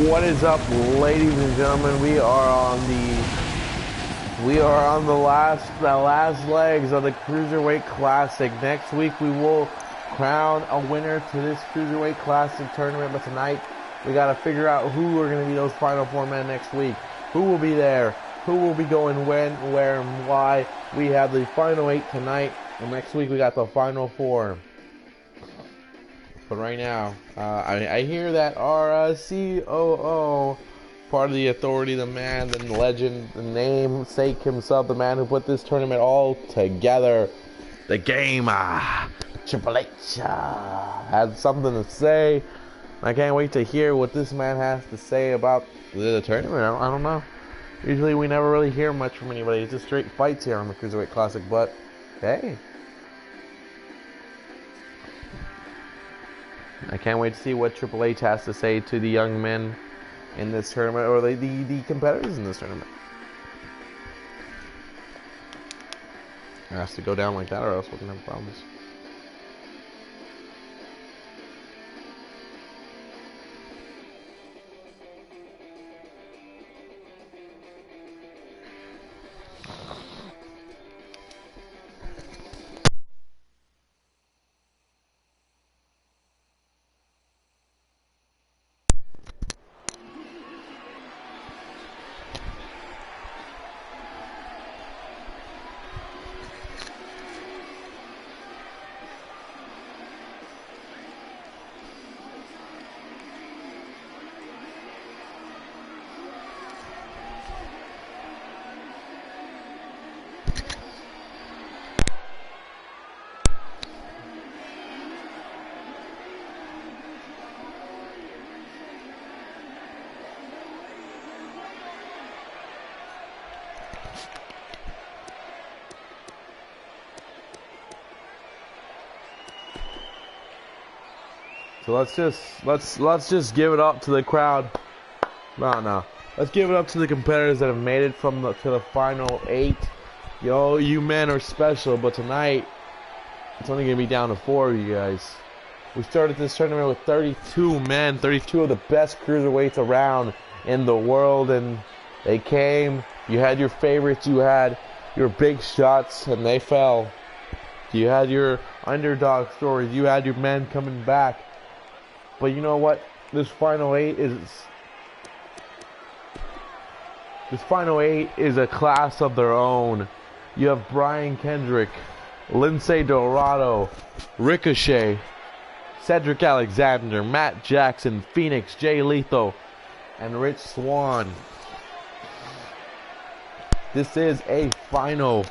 What is up, ladies and gentlemen? We are on the last legs of the Cruiserweight Classic. Next week we will crown a winner to this Cruiserweight Classic tournament, but tonight we got to figure out who are going to be those final four men next week. Who will be there? Who will be going when, where, and why? We have the final 8 tonight, and next week we got the final 4. But right now, I hear that our COO, part of the authority, the man, the legend, the namesake himself, the man who put this tournament all together, the game, Triple H, has something to say. I can't wait to hear what this man has to say about the tournament. I don't know. Usually we never really hear much from anybody. It's just straight fights here on the Cruiserweight Classic, but hey. I can't wait to see what Triple H has to say to the young men in this tournament, or the competitors in this tournament. It has to go down like that, or else we're going to have problems. So let's just give it up to the crowd. No. Let's give it up to the competitors that have made it to the final 8. Yo, you men are special, but tonight it's only gonna be down to 4 of you guys. We started this tournament with 32 men, 32 of the best cruiserweights around in the world, and they came. You had your favorites, you had your big shots, and they fell. You had your underdog stories, you had your men coming back. But you know what? This final 8 is a class of their own. You have Brian Kendrick, Lindsay Dorado, Ricochet, Cedric Alexander, Matt Jackson, Phoenix, Jay Lethal, and Rich Swann. This is a final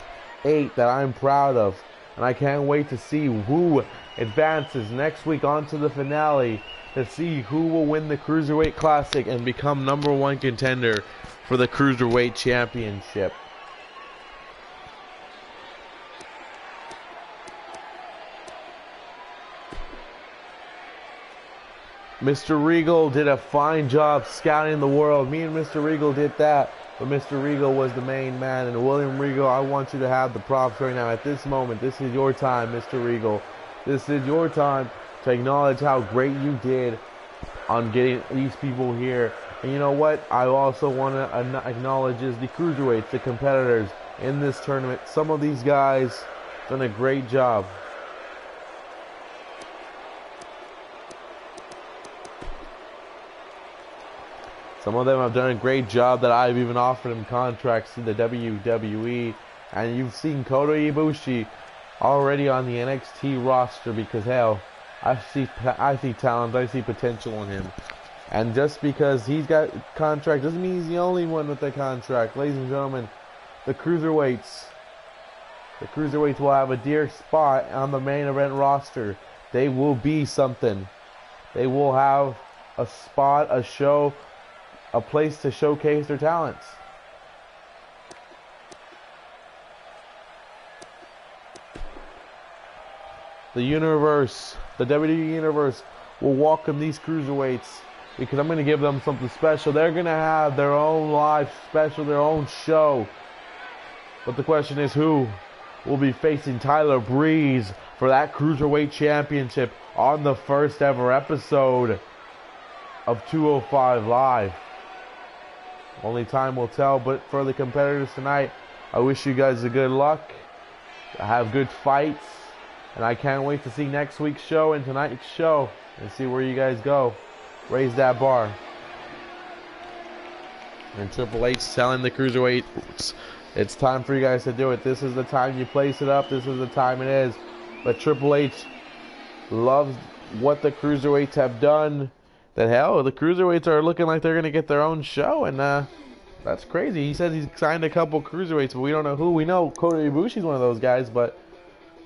8 that I'm proud of, and I can't wait to see who advances next week onto the finale, to see who will win the Cruiserweight Classic and become #1 contender for the Cruiserweight Championship. Mr. Regal did a fine job scouting the world. Me and Mr. Regal did that, but Mr. Regal was the main man. And William Regal, I want you to have the props right now. At this moment, this is your time, Mr. Regal. This is your time to acknowledge how great you did on getting these people here. And you know what? I also want to acknowledge is the cruiserweights, the competitors in this tournament. Some of these guys done a great job. Some of them have done a great job that I've even offered them contracts in the WWE. And you've seen Kota Ibushi already on the NXT roster because, hell, I see talent, I see potential in him. And just because he's got a contract doesn't mean he's the only one with the contract. Ladies and gentlemen, the Cruiserweights will have a dear spot on the main event roster. They will be something. They will have a spot, a show, a place to showcase their talents. The universe, the WWE universe, will welcome these cruiserweights because I'm going to give them something special. They're going to have their own live special, their own show. But the question is, who will be facing Tyler Breeze for that Cruiserweight Championship on the first ever episode? of 205 Live. Only time will tell, but for the competitors tonight, I wish you guys a good luck. Have good fights, and I can't wait to see next week's show and tonight's show and see where you guys go. Raise that bar. And Triple H telling the Cruiserweights, it's time for you guys to do it. This is the time you place it up. This is the time it is. But Triple H loves what the Cruiserweights have done. That hell, the Cruiserweights are looking like they're going to get their own show. And that's crazy. He says he's signed a couple Cruiserweights, but we don't know who. We know Kota Ibushi's one of those guys, but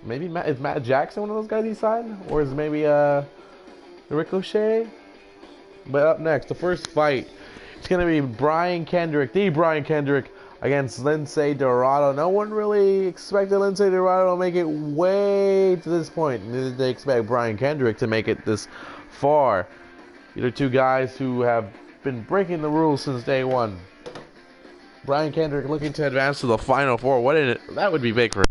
maybe is Matt Jackson one of those guys he signed? Or is maybe Ricochet? But up next, the first fight, it's going to be Brian Kendrick, the Brian Kendrick, against Lince Dorado. No one really expected Lince Dorado to make it way to this point. Neither did they expect Brian Kendrick to make it this far. These are two guys who have been breaking the rules since day one. Brian Kendrick looking to advance to the Final Four. That would be big for him.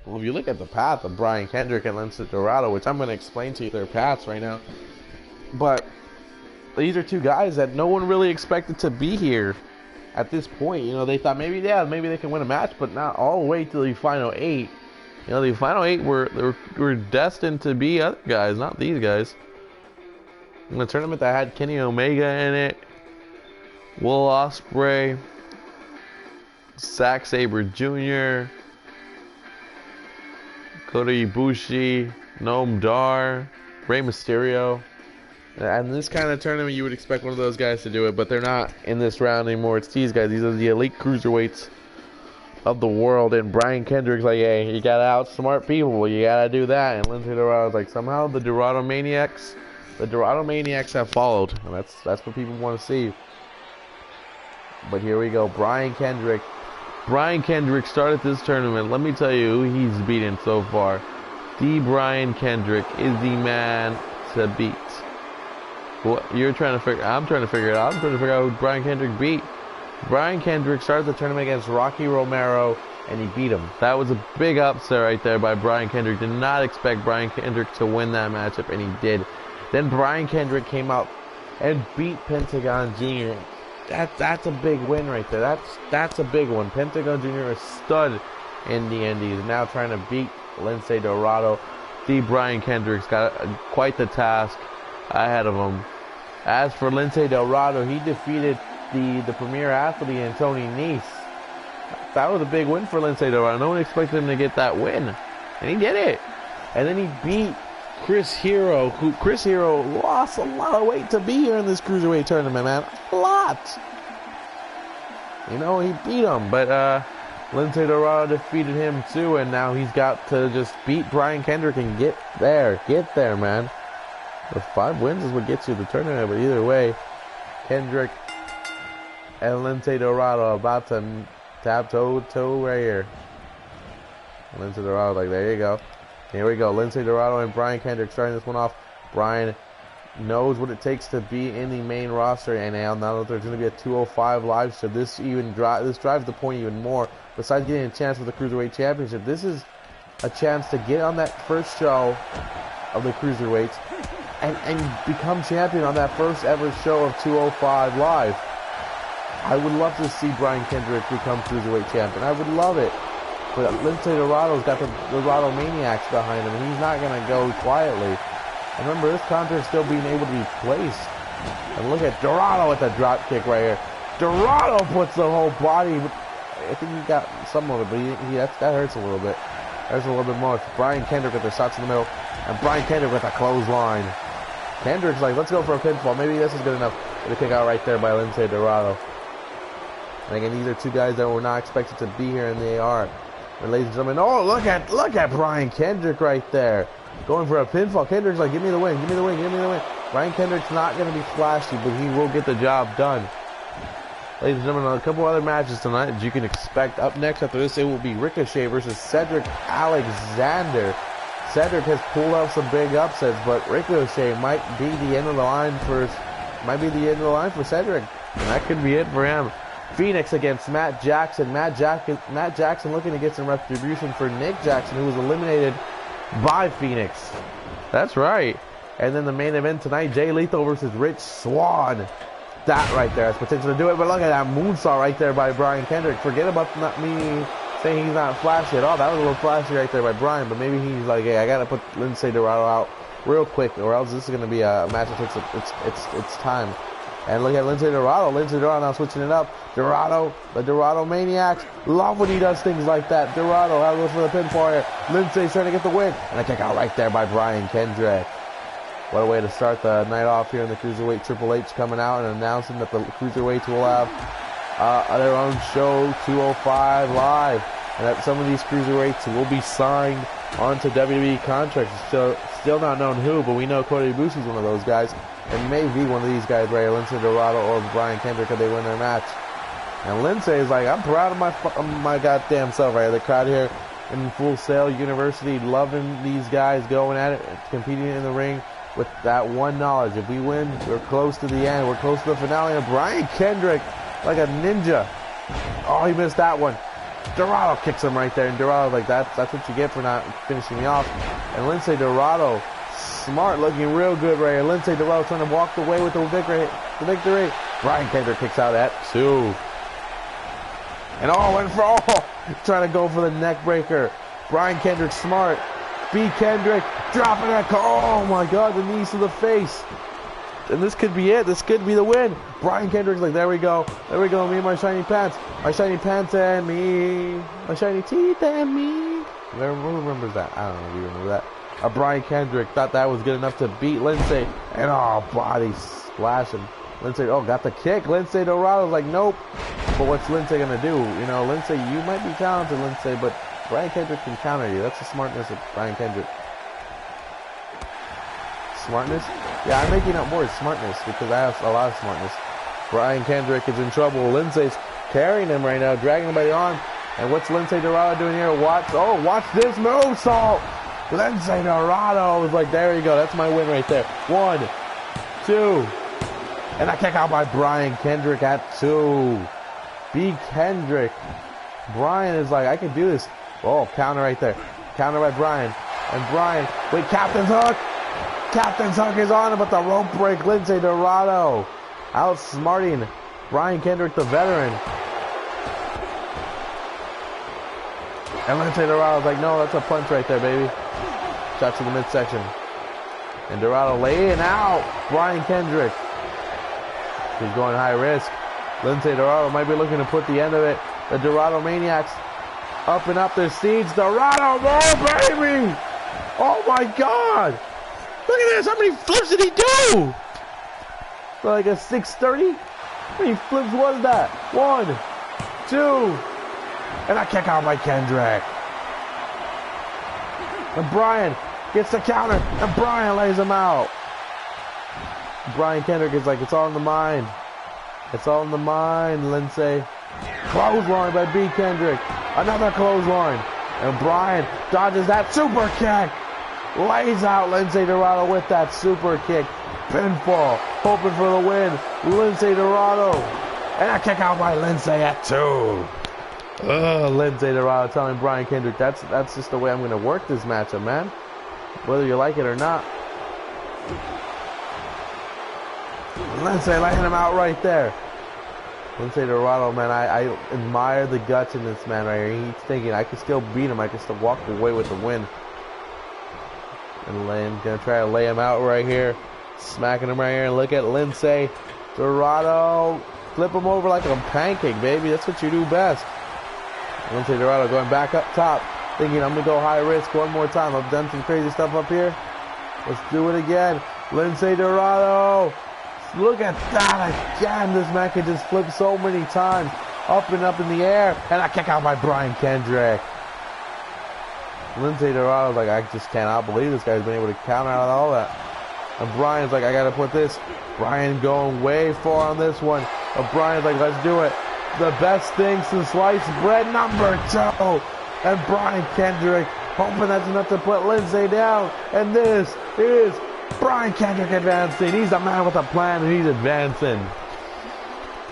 Well, if you look at the path of Brian Kendrick and Lince Dorado, which I'm going to explain to you their paths right now, but these are two guys that no one really expected to be here at this point. You know, they thought maybe they can win a match, but not all the way to the Final 8. You know, the Final 8 were destined to be other guys, not these guys. In the tournament that had Kenny Omega in it, Will Ospreay, Zack Sabre Jr., Kota Ibushi, Noam Dar, Rey Mysterio. And this kind of tournament, you would expect one of those guys to do it, but they're not in this round anymore. It's these guys. These are the elite cruiserweights of the world. And Brian Kendrick's like, hey, you gotta outsmart people. You gotta do that. And Lince Dorado's like, somehow the Dorado Maniacs have followed. And that's what people want to see. But here we go. Brian Kendrick started this tournament. Let me tell you who he's beaten so far. The Brian Kendrick is the man to beat. What you're trying to figure? I'm trying to figure it out. I'm trying to figure out who Brian Kendrick beat. Brian Kendrick started the tournament against Rocky Romero, and he beat him. That was a big upset right there by Brian Kendrick. Did not expect Brian Kendrick to win that matchup, and he did. Then Brian Kendrick came out and beat Pentagon Jr. That's a big win right there. That's a big one. Pentagon Jr. is stud in the Indies, now trying to beat Lince Dorado. The Brian Kendrick's got quite the task ahead of him. As for Lince Dorado, he defeated the premier athlete in Tony Nese. That was a big win for Lince Dorado. No one expected him to get that win, and he did it. And then he beat Chris Hero, Chris Hero lost a lot of weight to be here in this Cruiserweight tournament, man. A lot. You know, he beat him, but Lince Dorado defeated him too, and now he's got to just beat Brian Kendrick and get there, man. The 5 wins is what gets you the tournament, but either way, Kendrick and Lince Dorado are about to tap toe right here. Lince Dorado, like, there you go. Here we go. Lince Dorado and Brian Kendrick starting this one off. Brian knows what it takes to be in the main roster, and now that there's going to be a 205 live show, this drives the point even more. Besides getting a chance for the Cruiserweight Championship, this is a chance to get on that first show of the Cruiserweights and become champion on that first ever show of 205 Live. I would love to see Brian Kendrick become Cruiserweight champion. I would love it. But Lince Dorado's got the Dorado Maniacs behind him, and he's not going to go quietly. And remember, this contract's still being able to be placed. And look at Dorado with the drop kick right here. Dorado puts the whole body. I think he got some of it, but that hurts a little bit. Hurts a little bit more. Brian Kendrick with the shots in the middle, and Brian Kendrick with a clothesline. Kendrick's like, let's go for a pinfall. Maybe this is good enough. With a kick out right there by Lince Dorado. And again, these are two guys that were not expected to be here, and they are. And ladies and gentlemen, oh, look at Brian Kendrick right there. Going for a pinfall. Kendrick's like, give me the win, give me the win, give me the win. Brian Kendrick's not going to be flashy, but he will get the job done. Ladies and gentlemen, a couple other matches tonight that you can expect. Up next after this, it will be Ricochet versus Cedric Alexander. Cedric has pulled out some big upsets, but Ricochet might be the end of the line for Cedric. And that could be it for him. Phoenix against Matt Jackson. Matt Jackson looking to get some retribution for Nick Jackson, who was eliminated by Phoenix. That's right. And then the main event tonight, Jay Lethal versus Rich Swann. That right there has potential to do it, but look at that moonsault right there by Brian Kendrick. Forget about me saying he's not flashy at all. That was a little flashy right there by Brian, but maybe he's like, hey, I gotta put Lindsay Dorado out real quick, or else this is gonna be a match that takes it's time. And look at Lindsay Dorado. Lindsay Dorado now switching it up. Dorado, the Dorado Maniacs, love when he does things like that. Dorado, how goes for the pinfall here. Lindsay's trying to get the win, and a kick out right there by Brian Kendrick. What a way to start the night off here in the Cruiserweight. Triple H coming out and announcing that the Cruiserweights will have their own show, 205 Live, and that some of these Cruiserweights will be signed onto WWE contracts. Still not known who, but we know Kota Ibushi's one of those guys, and maybe one of these guys, right, Lindsay Dorado or Brian Kendrick, if they win their match. And Lindsay is like, I'm proud of my goddamn self right here. The crowd here in Full Sail University loving these guys going at it, competing in the ring. With that one knowledge, if we win, we're close to the end. We're close to the finale. And Brian Kendrick, like a ninja. Oh, he missed that one. Dorado kicks him right there. And Dorado's like, that's what you get for not finishing me off. And Lindsay Dorado, smart, looking real good right here. Lindsay Dorado trying to walk away with the victory. Brian Kendrick kicks out at 2. And went for trying to go for the neck breaker. Brian Kendrick smart. B. Kendrick dropping that. Oh my God, the knees to the face. And this could be it. This could be the win. Brian Kendrick's like, there we go. There we go. Me and my shiny pants. My shiny pants and me. My shiny teeth and me. Who remembers that? I don't know if you remember that. Brian Kendrick thought that was good enough to beat Lindsay. And body splashing. Lindsay, got the kick. Lindsay Dorado's like, nope. But what's Lindsay going to do? You know, Lindsay, you might be talented, Lindsay, but Brian Kendrick can counter you. That's the smartness of Brian Kendrick. Smartness? Yeah, I'm making up words. Smartness, because I have a lot of smartness. Brian Kendrick is in trouble. Lindsay's carrying him right now, dragging him by the arm. And what's Lindsay Dorado doing here? Watch this moonsault. Lindsay Dorado was like, there you go. That's my win right there. 1, 2. And a kick out by Brian Kendrick at 2. B. Kendrick. Brian is like, I can do this. Counter right there. Counter by Brian. And Brian, wait, Captain's Hook. Captain's Hook is on him, but the rope break. Lindsay Dorado outsmarting Brian Kendrick, the veteran. And Lindsay Dorado's like, no, that's a punch right there, baby. Shot to the midsection. And Dorado laying out Brian Kendrick. He's going high risk. Lindsay Dorado might be looking to put the end of it. The Dorado Maniacs up and up their seats. Dorado, baby! Oh my God! Look at this! How many flips did he do? Like a 630? How many flips was that? 1, 2, and a kick out by Kendrick. And Brian gets the counter, and Brian lays him out. Brian Kendrick is like, it's all in the mind. It's all in the mind, Lindsay. Clothesline by B. Kendrick. Another clothesline. And Brian dodges that super kick. Lays out Lindsay Dorado with that super kick. Pinfall. Hoping for the win. Lindsay Dorado. And a kick out by Lindsay at 2. Lindsay Dorado telling Brian Kendrick, that's just the way I'm going to work this matchup, man. Whether you like it or not. Lindsay laying him out right there. Lindsay Dorado, man, I admire the guts in this man right here. He's thinking, I can still beat him. I can still walk away with the win. And gonna try to lay him out right here. Smacking him right here. And look at Lindsay Dorado. Flip him over like a pancake, baby. That's what you do best. Lindsay Dorado going back up top. Thinking, I'm going to go high risk one more time. I've done some crazy stuff up here. Let's do it again. Lindsay Dorado. Look at that again. This man can just flip so many times. Up and up in the air. And a kick out by Brian Kendrick. Lindsay Dorado's like, I just cannot believe this guy's been able to counter out all that. And Brian's like, I got to put this. Brian going way far on this one. But Brian's like, let's do it. The best thing since sliced bread number 2. And Brian Kendrick hoping that's enough to put Lindsay down. And this is Brian Kendrick advancing. He's the man with a plan and he's advancing.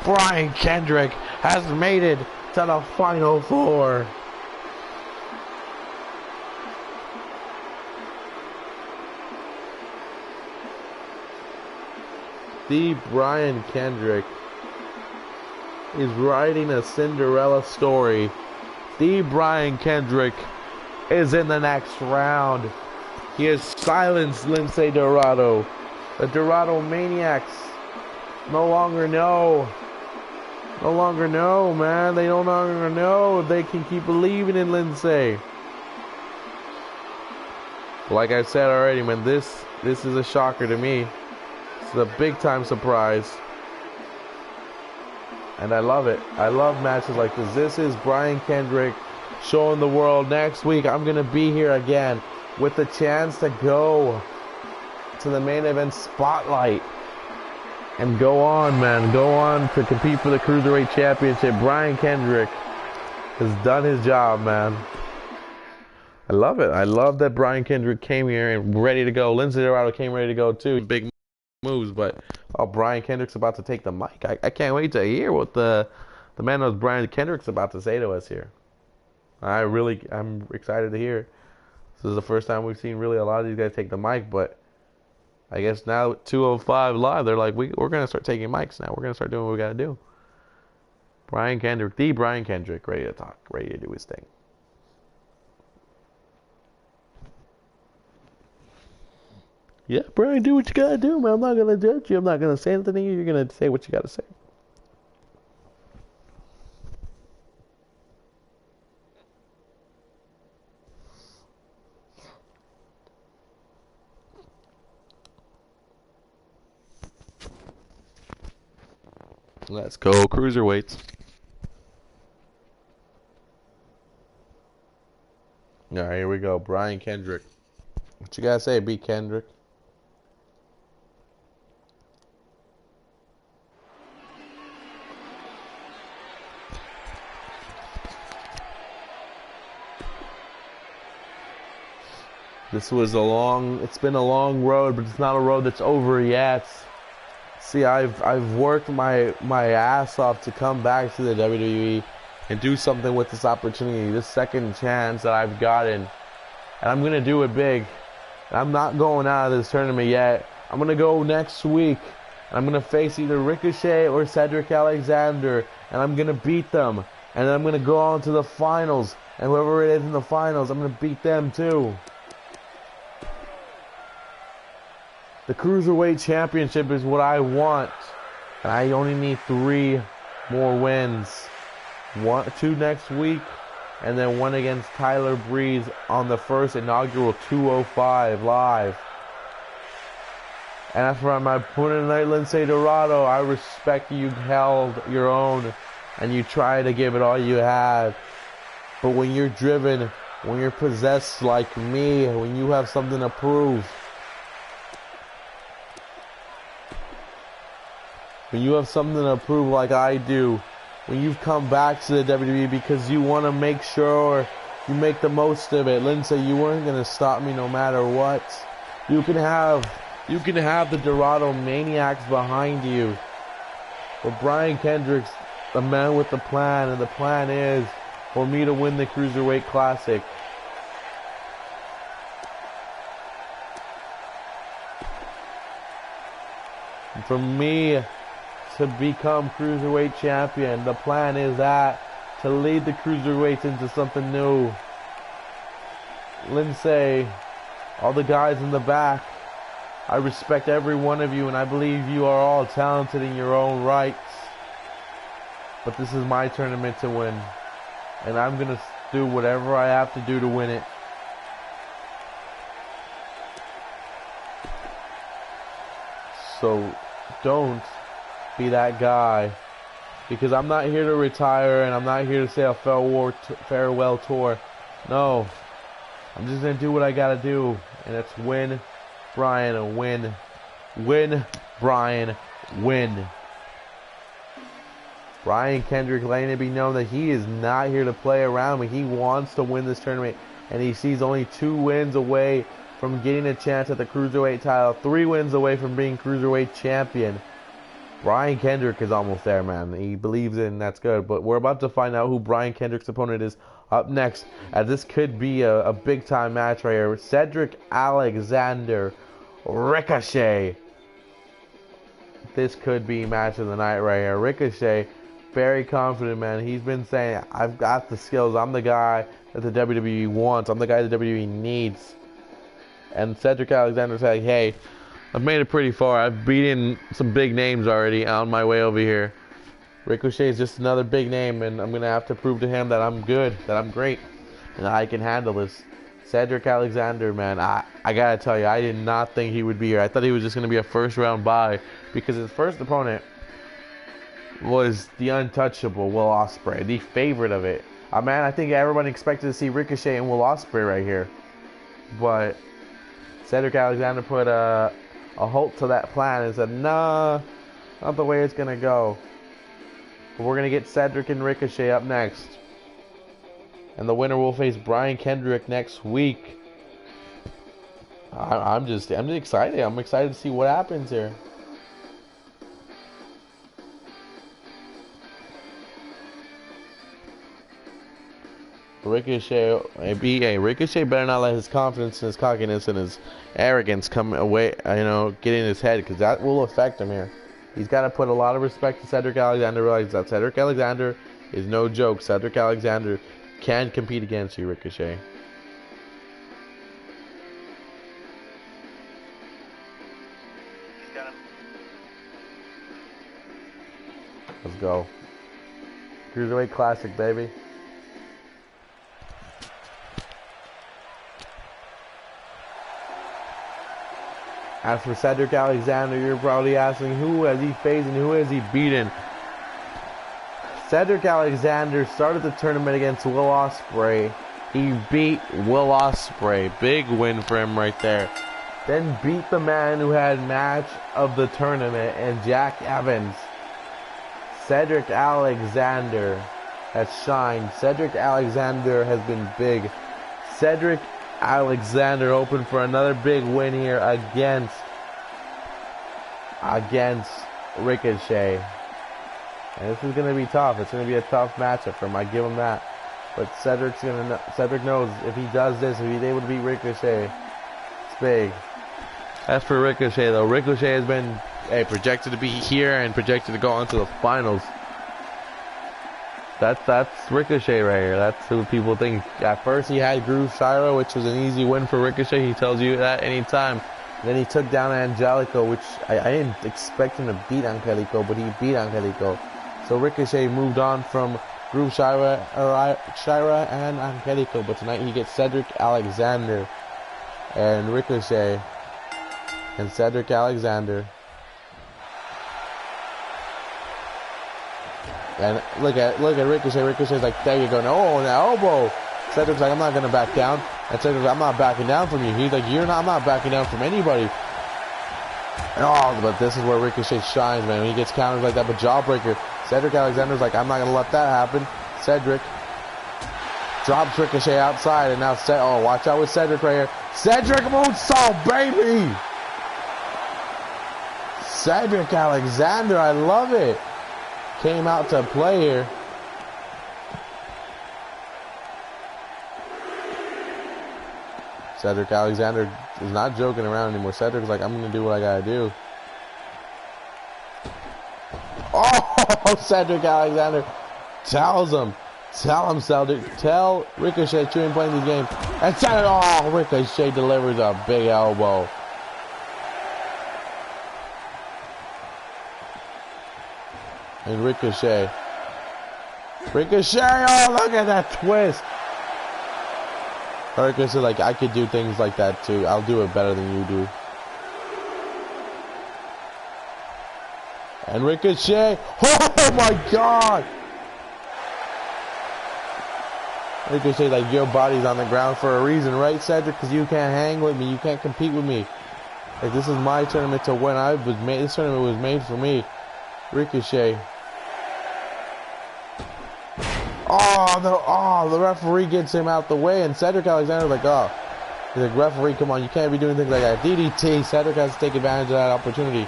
Brian Kendrick has made it to the Final Four. The Brian Kendrick is writing a Cinderella story. The Brian Kendrick is in the next round. He has silenced Lince Dorado. The Dorado Maniacs no longer know. No longer know, man. They no longer know if they can keep believing in Lince. Like I said already, man, this is a shocker to me. It's a big time surprise. And I love it. I love matches like this. This is Brian Kendrick showing the world. Next week, I'm going to be here again with the chance to go to the main event spotlight. And go on, man. Go on to compete for the Cruiserweight Championship. Brian Kendrick has done his job, man. I love it. I love that Brian Kendrick came here and ready to go. Lince Dorado came ready to go, too. Big moves, but Brian Kendrick's about to take the mic. I can't wait to hear what the man knows Brian Kendrick's about to say to us here. I'm excited to hear. This is the first time we've seen really a lot of these guys take the mic, but I guess now 205 Live, they're like, we're going to start taking mics now. We're going to start doing what we got to do. Brian Kendrick, the Brian Kendrick, ready to talk, ready to do his thing. Yeah, Brian, do what you gotta do, man. I'm not gonna judge you. I'm not gonna say anything to you. You're gonna say what you gotta say. Let's go, Cruiserweights. All right, here we go. Brian Kendrick. What you gotta say, B. Kendrick? It's been a long road, but it's not a road that's over yet. See, I've worked my ass off to come back to the WWE and do something with this opportunity, this second chance that I've gotten. And I'm going to do it big. I'm not going out of this tournament yet. I'm going to go next week. And I'm going to face either Ricochet or Cedric Alexander. And I'm going to beat them. And then I'm going to go on to the finals. And whoever it is in the finals, I'm going to beat them too. The Cruiserweight Championship is what I want. And I only need 3 more wins. 2 next week. And then 1 against Tyler Breeze on the first inaugural 205 Live. And that's for my opponent tonight, Lince Dorado. I respect you held your own. And you try to give it all you have. But when you're driven, when you're possessed like me, when you have something to prove, when you have something to prove like I do, when you've come back to the WWE because you want to make sure you make the most of it, Lince, you weren't going to stop me no matter what. You can have the Dorado Maniacs behind you. But Brian Kendrick's the man with the plan, and the plan is for me to win the Cruiserweight Classic. And for me to become Cruiserweight Champion, the plan is that to lead the Cruiserweights into something new. Lince, all the guys in the back, I respect every one of you, and I believe you are all talented in your own rights. But this is my tournament to win, and I'm going to do whatever I have to do to win it. So don't be that guy, because I'm not here to retire, and I'm not here to say a farewell tour. No, I'm just going to do what I got to do, and it's win, Brian, and win. Win, Brian, win. Brian Kendrick letting it be known that he is not here to play around, but he wants to win this tournament, and he sees only 2 wins away from getting a chance at the Cruiserweight title, 3 wins away from being Cruiserweight Champion. Brian Kendrick is almost there, man. He believes in, that's good. But we're about to find out who Brian Kendrick's opponent is up next. This could be a big-time match right here. Cedric Alexander, Ricochet. This could be match of the night right here. Ricochet, very confident, man. He's been saying, I've got the skills. I'm the guy that the WWE wants. I'm the guy the WWE needs. And Cedric Alexander said, hey, I've made it pretty far. I've beaten some big names already on my way over here. Ricochet is just another big name, and I'm going to have to prove to him that I'm good, that I'm great, and that I can handle this. Cedric Alexander, man, I got to tell you, I did not think he would be here. I thought he was just going to be a first-round bye because his first opponent was the untouchable Will Ospreay, the favorite of it. Man, I think everyone expected to see Ricochet and Will Ospreay right here. But Cedric Alexander put a halt to that plan and said, nah, not the way it's going to go. But we're going to get Cedric and Ricochet up next. And the winner will face Brian Kendrick next week. I'm just excited. I'm excited to see what happens here. Ricochet better not let his confidence and his cockiness and his arrogance come away, get in his head, because that will affect him here. He's got to put a lot of respect to Cedric Alexander, realize that Cedric Alexander is no joke. Cedric Alexander can compete against you, Ricochet. Let's go. Cruiserweight Classic, baby. As for Cedric Alexander, you're probably asking who has he faced and who has he beaten. Cedric Alexander started the tournament against Will Ospreay. He beat Will Ospreay. Big win for him right there. Then beat the man who had match of the tournament and Jack Evans. Cedric Alexander has shined. Cedric Alexander has been big. Cedric Alexander open for another big win here against Ricochet. And this is going to be tough. It's going to be a tough matchup for him. I give him that. But Cedric knows if he does this, if he's able to beat Ricochet, it's big. As for Ricochet, though, Ricochet has been projected to be here and projected to go on to the finals. That's Ricochet right here. That's who people think. At first, he had Groove Shira, which was an easy win for Ricochet. He tells you that anytime. Then he took down Angelico, which I didn't expect him to beat Angelico, but he beat Angelico. So Ricochet moved on from Groove Shira and Angelico, but tonight he gets Cedric Alexander and Ricochet and Cedric Alexander. And look at Ricochet. Ricochet's like, there you go. No, an elbow. Cedric's like, I'm not gonna back down. And Cedric's like, I'm not backing down from you. He's like, I'm not backing down from anybody. Oh, but this is where Ricochet shines, man. When he gets countered like that, but jawbreaker. Cedric Alexander's like, I'm not gonna let that happen. Cedric drops Ricochet outside, and now watch out with Cedric right here. Cedric moonsault, baby. Cedric Alexander, I love it. Came out to play here. Cedric Alexander is not joking around anymore. Cedric's like, I'm going to do what I got to do. Oh, Cedric Alexander tells him. Cedric. Tell Ricochet you ain't playing this game. And Cedric, Ricochet delivers a big elbow. And Ricochet, oh, look at that twist. Ricochet, like, I could do things like that too. I'll do it better than you do. And Ricochet, oh my God. Ricochet, like, your body's on the ground for a reason, right, Cedric? Because you can't hang with me. You can't compete with me. Like, this is my tournament to win. This tournament was made for me. Ricochet. The referee gets him out the way, and Cedric Alexander's like, he's like, referee, come on, you can't be doing things like that. DDT, Cedric has to take advantage of that opportunity.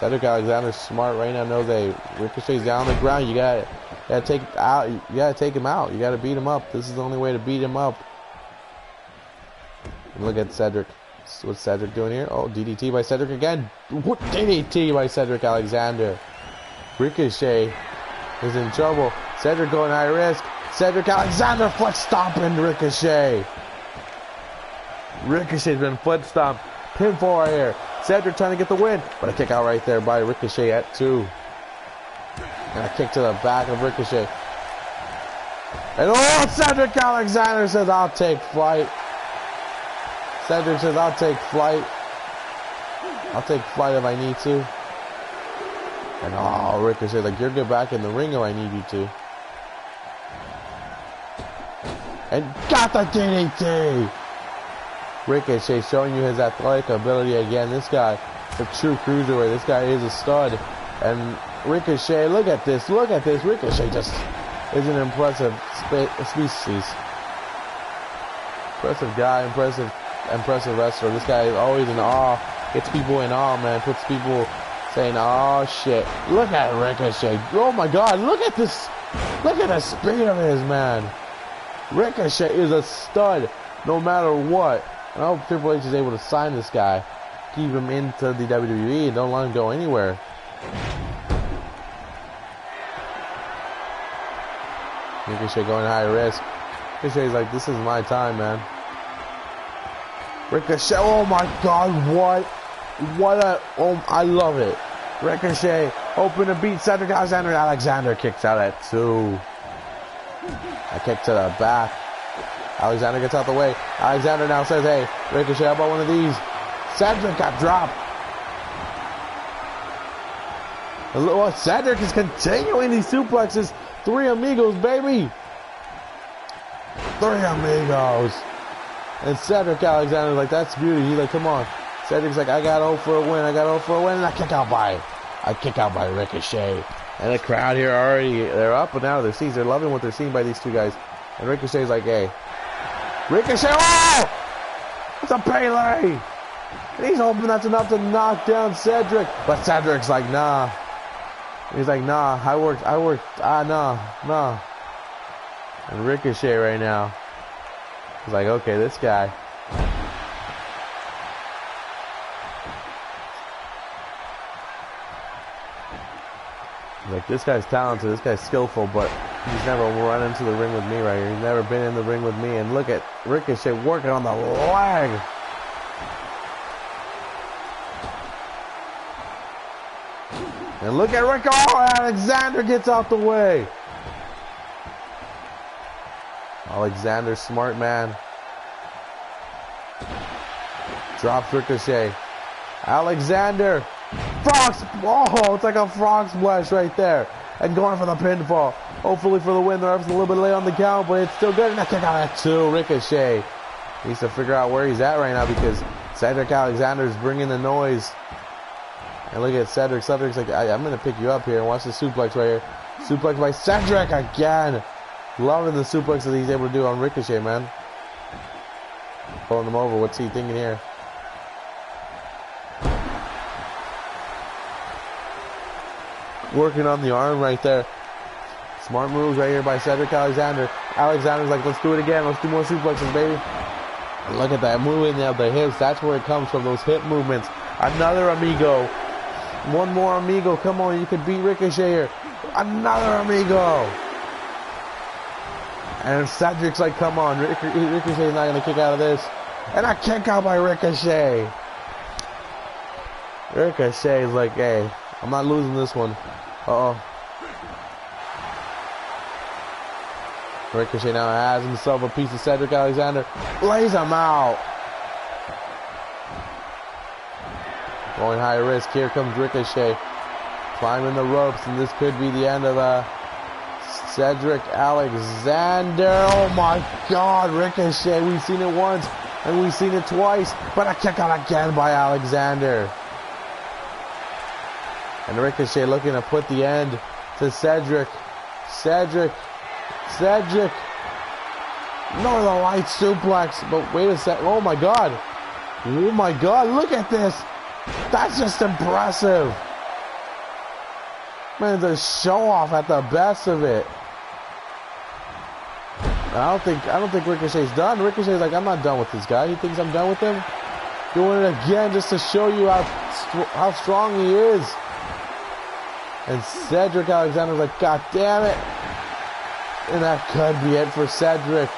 Cedric Alexander's smart right now. Knows that Ricochet's down on the ground. You gotta take out. You gotta take him out. You gotta beat him up. This is the only way to beat him up. And look at Cedric. What's Cedric doing here? Oh, DDT by Cedric again. What DDT by Cedric Alexander? Ricochet is in trouble. Cedric going high risk. Cedric Alexander foot stomping Ricochet. Ricochet's been foot stomped. Pinfall right here. Cedric trying to get the win, but a kick out right there by Ricochet at 2. And a kick to the back of Ricochet. And oh, Cedric Alexander says, I'll take flight. Cedric says, I'll take flight. I'll take flight if I need to. And oh, Ricochet, like, you're good back in the ring if I need you to. And got the DDT! Ricochet showing you his athletic ability again. This guy, a true cruiserweight. This guy is a stud. And Ricochet, look at this. Look at this. Ricochet just is an impressive species. Impressive guy, impressive wrestler. This guy is always in awe. Gets people in awe, man. Puts people saying, oh shit. Look at Ricochet. Oh my god, look at this. Look at the speed of his, man. Ricochet is a stud no matter what. I hope Triple H is able to sign this guy, keep him into the WWE, and don't let him go anywhere. Ricochet going high risk. Ricochet's like, this is my time, man. Ricochet, oh my god, what a, oh, I love it. Ricochet, hoping to beat Cedric Alexander. Alexander kicks out at 2. A kick to the back. Alexander gets out the way. Alexander now says, hey, Ricochet, how about one of these? Cedric got dropped. Oh, Cedric is continuing these suplexes. 3 amigos, baby. 3 amigos. And Cedric Alexander's like, that's beauty. He's like, come on. Cedric's like, I got 0 for a win. I got 0 for a win. And I kick out by Ricochet. And the crowd here already, they're up and out of their seats. They're loving what they're seeing by these 2 guys. And Ricochet's like, hey. Ricochet, oh! It's a Pele! And he's hoping that's enough to knock down Cedric. But Cedric's like, nah. He's like, nah, I worked, nah. And Ricochet right now. He's like, okay, this guy. Like, this guy's talented, this guy's skillful, but he's never run into the ring with me right here. He's never been in the ring with me. And look at Ricochet working on the leg. And look at Ricochet. Oh, Alexander gets out the way. Alexander, smart man. Drops Ricochet. Alexander. Frog, oh, it's like a frog splash right there. And going for the pinfall. Hopefully for the win. The ref's a little bit late on the count, but it's still good. And I kick out at 2. Ricochet needs to figure out where he's at right now because Cedric Alexander's bringing the noise. And look at Cedric. Cedric's like, I'm going to pick you up here. And watch the suplex right here. Suplex by Cedric again. Loving the suplex that he's able to do on Ricochet, man. Pulling him over. What's he thinking here? Working on the arm right there. Smart moves right here by Cedric Alexander. Alexander's like, let's do it again. Let's do more suplexes, baby. And look at that moving of the hips. That's where it comes from, those hip movements. Another amigo. One more amigo. Come on, you can beat Ricochet here. Another amigo. And Cedric's like, come on. Ricochet's not going to kick out of this. And a kick out by Ricochet. Ricochet's like, hey, I'm not losing this one. Uh-oh. Ricochet now has himself a piece of Cedric Alexander. Lays him out. Going high risk. Here comes Ricochet. Climbing the ropes, and this could be the end of Cedric Alexander. Oh my god, Ricochet. We've seen it once, and we've seen it twice. But a kick out again by Alexander. And Ricochet looking to put the end to Cedric. Cedric. Northern Light suplex. But wait a sec. Oh my god. Oh my god. Look at this. That's just impressive. Man's a show off at the best of it. I don't think Ricochet's done. Ricochet's like, I'm not done with this guy. He thinks I'm done with him. Doing it again just to show you how strong he is. And Cedric Alexander's like, God damn it. And that could be it for Cedric.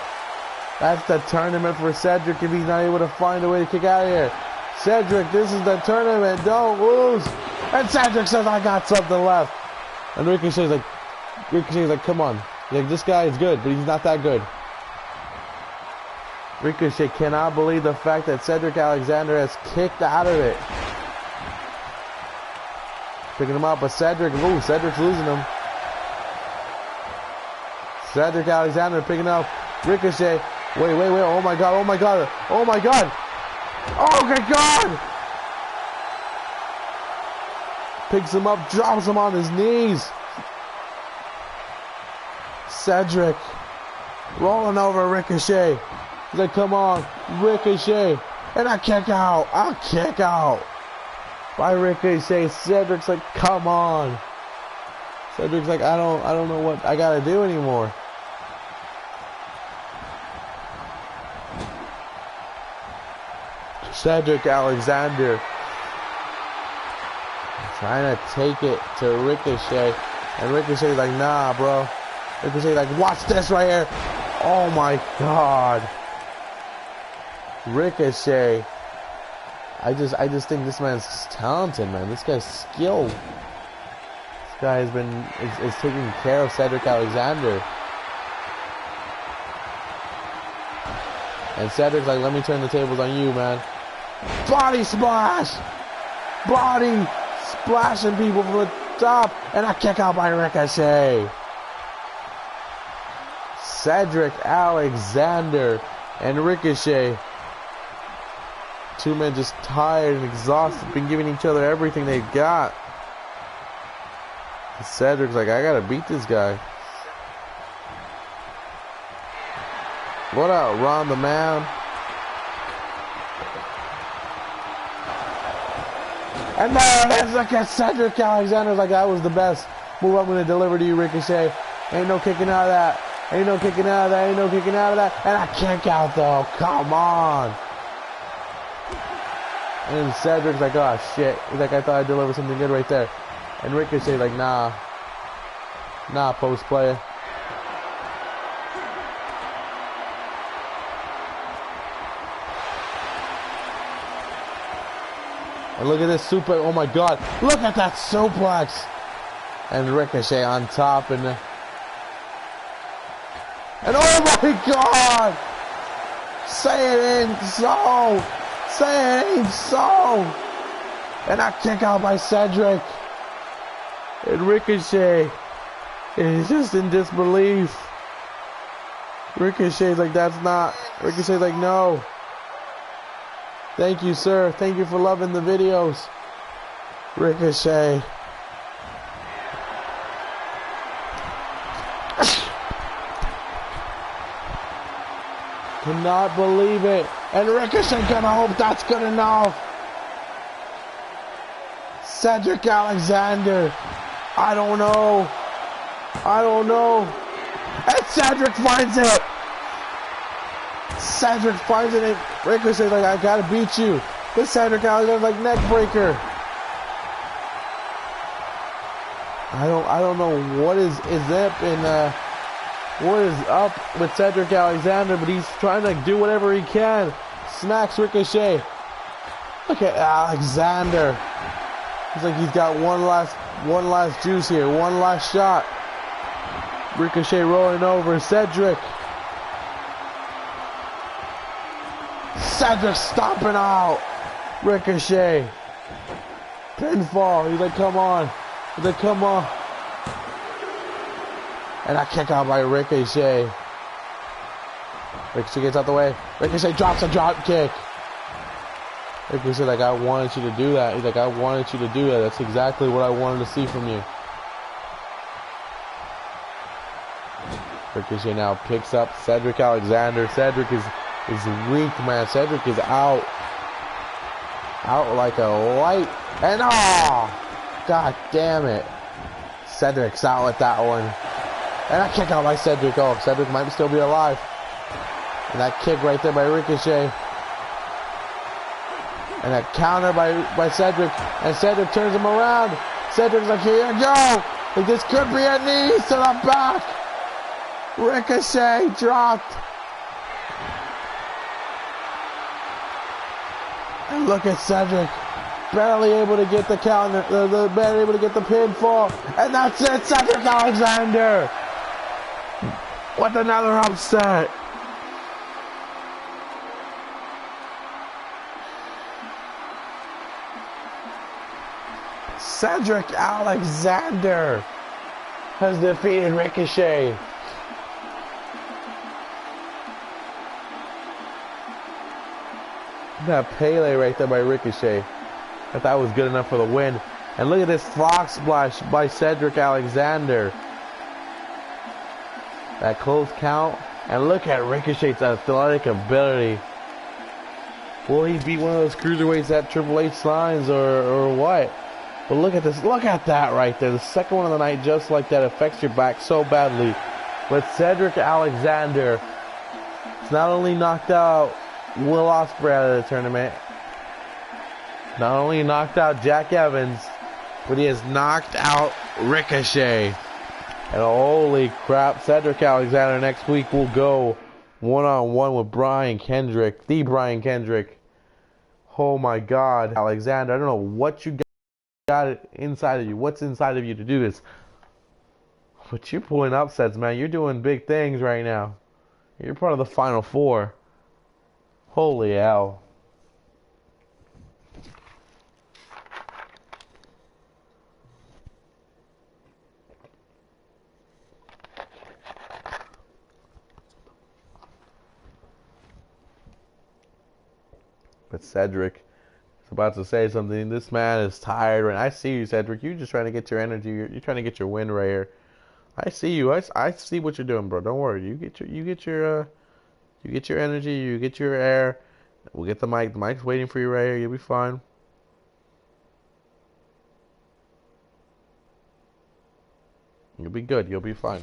That's the tournament for Cedric if he's not able to find a way to kick out of here. Cedric, this is the tournament. Don't lose. And Cedric says, I got something left. And Ricochet's like, come on. Like, this guy is good, but he's not that good. Ricochet cannot believe the fact that Cedric Alexander has kicked out of it. Picking him up, but Cedric's losing him. Cedric Alexander picking up Ricochet. Wait, oh my god. Oh my god. Oh my god. Picks him up, drops him on his knees. Cedric rolling over Ricochet. He's like, come on, Ricochet. And I kick out. By Ricochet. Cedric's like, come on. Cedric's like, I don't know what I gotta do anymore. Cedric Alexander trying to take it to Ricochet. And Ricochet's like, nah, bro. Ricochet's like, watch this right here. Oh my god. Ricochet. I just think this man's talented, man. This guy's skilled. This guy is taking care of Cedric Alexander. And Cedric's like, let me turn the tables on you, man. Body splash! Body splashing people from the top. And a kick out by Ricochet. Cedric Alexander and Ricochet. Two men just tired and exhausted, been giving each other everything they got. And Cedric's like, I gotta beat this guy. What up, Ron the Man? And there it is. Look at Cedric Alexander's like, that was the best move I'm gonna deliver to you, Ricochet. Ain't no kicking out of that. Ain't no kicking out of that. Ain't no kicking out of that. And I kick out though. Come on. And Cedric's like, oh shit. He's like, I thought I'd deliver something good right there. And Ricochet's like, nah. Nah, post player. And look at this super. Oh my god. Look at that suplex. And Ricochet on top. And oh my god. Say it ain't so. Say it ain't so. And a kick out by Cedric. And Ricochet is just in disbelief. Ricochet's like, that's not. Ricochet's like, no. Thank you, sir. Thank you for loving the videos. Ricochet. Cannot believe it. And Ricochet gonna hope that's good enough. Cedric Alexander. I don't know. And Cedric finds it. Cedric finds it. And Ricochet's like, I gotta beat you. But Cedric Alexander's like, neck breaker. I don't know what is up in what is up with Cedric Alexander, but he's trying to do whatever he can. Smacks Ricochet. Look at Alexander. He's like, he's got one last juice here, one last shot. Ricochet rolling over Cedric. Cedric stomping out Ricochet. Pinfall. He's like, come on. He's like, come on. And a kick out by Ricochet. Ricochet gets out the way. Ricochet drops a drop kick. Ricochet like, I wanted you to do that. He's like, I wanted you to do that. That's exactly what I wanted to see from you. Ricochet now picks up Cedric Alexander. Cedric is weak, man. Cedric is out. Out like a light. And god damn it. Cedric's out with that one. And that kick out by Cedric. Oh, Cedric might still be alive. And that kick right there by Ricochet. And that counter by Cedric. And Cedric turns him around. Cedric's like, here you go. Like, this could be a knee to the back. Ricochet dropped. And look at Cedric. Barely able to get the counter. Barely able to get the pinfall. And that's it. Cedric Alexander. With another upset. Cedric Alexander has defeated Ricochet. That Pele right there by Ricochet. I thought was good enough for the win. And look at this frog splash by Cedric Alexander. That close count. And look at Ricochet's athletic ability. Will he beat one of those cruiserweights at Triple H lines or what? But look at this. Look at that right there. The second one of the night just like that affects your back so badly. But Cedric Alexander has not only knocked out Will Ospreay out of the tournament, not only knocked out Jack Evans, but he has knocked out Ricochet. And holy crap, Cedric Alexander next week will go one-on-one with Brian Kendrick, the Brian Kendrick. Oh my God, Alexander, I don't know what you got inside of you. What's inside of you to do this? But you're pulling upsets, man. You're doing big things right now. You're part of the Final Four. Holy hell. But Cedric is about to say something. This man is tired. Right? I see you, Cedric. You're just trying to get your energy. You're trying to get your win right here. I see you. I see what you're doing, bro. Don't worry. You get your energy. You get your air. We'll get the mic. The mic's waiting for you right here. You'll be fine. You'll be good. You'll be fine.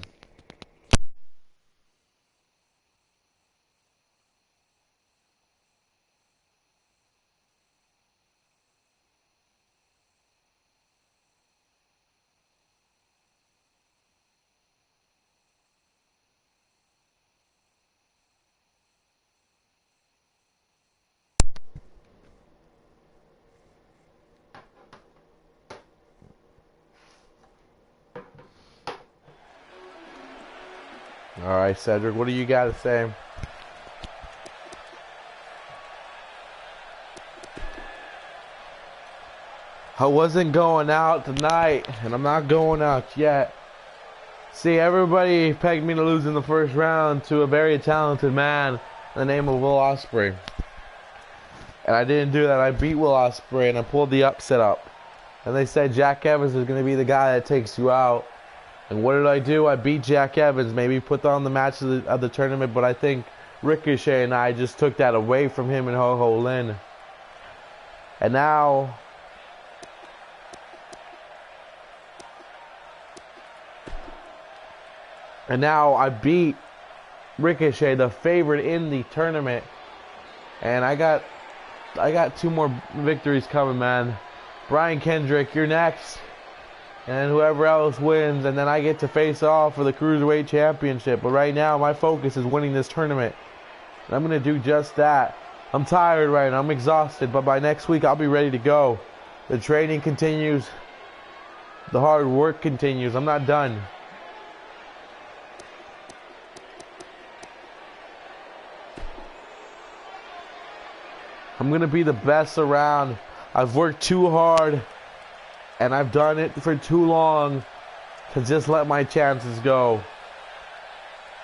All right, Cedric, what do you got to say? I wasn't going out tonight, and I'm not going out yet. See, everybody pegged me to lose in the first round to a very talented man in the name of Will Ospreay. And I didn't do that. I beat Will Ospreay, and I pulled the upset up. And they said Jack Evans is going to be the guy that takes you out. And what did I do? I beat Jack Evans, maybe put on the match of the tournament, but I think Ricochet and I just took that away from him and Ho-Ho Lin. And now I beat Ricochet, the favorite in the tournament. And I got 2 more victories coming, man. Brian Kendrick, you're next. And whoever else wins, and then I get to face off for the Cruiserweight Championship. But right now, my focus is winning this tournament. And I'm going to do just that. I'm tired right now. I'm exhausted. But by next week, I'll be ready to go. The training continues. The hard work continues. I'm not done. I'm going to be the best around. I've worked too hard. And I've done it for too long to just let my chances go.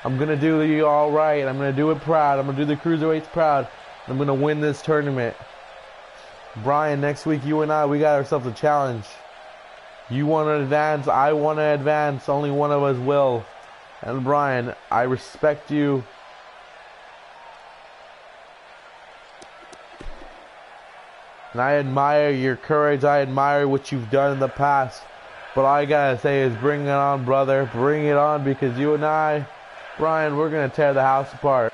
I'm going to do you all right. I'm going to do it proud. I'm going to do the Cruiserweights proud. I'm going to win this tournament. Brian, next week, you and I, we got ourselves a challenge. You want to advance. I want to advance. Only one of us will. And Brian, I respect you. And I admire your courage. I admire what you've done in the past. But all I gotta say is bring it on, brother. Bring it on, because you and I, Brian, we're gonna tear the house apart.